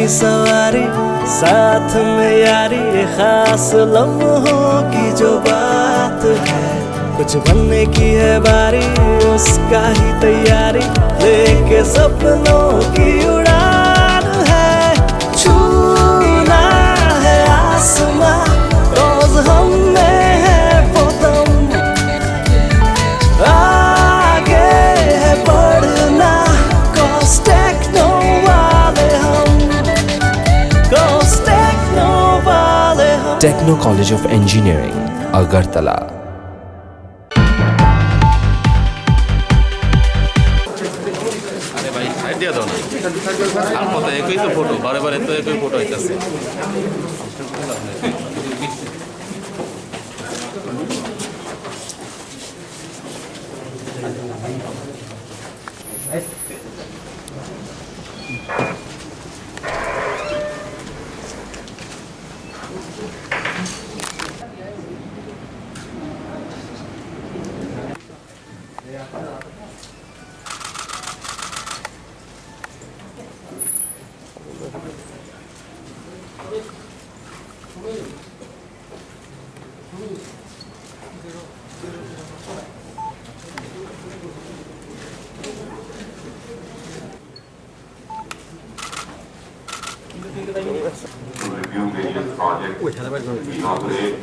की सवारी, साथ में यारी, खास लम्हों की जो बात है। कुछ बनने की है बारी, उसका ही तैयारी, लेके सपनों की उड़ान है। छूना है आसमां, रोज हम में है वो दम, आगे है बढ़ना, cause techno वाले हम, cause techno वाले हम। Techno college of engineering, Agartala. अरे भाई साइड दिया दो ना, আর কত একই তো ফটো, বারে বারে তো একই ফটো আইতাছে। review various projects, inaugurate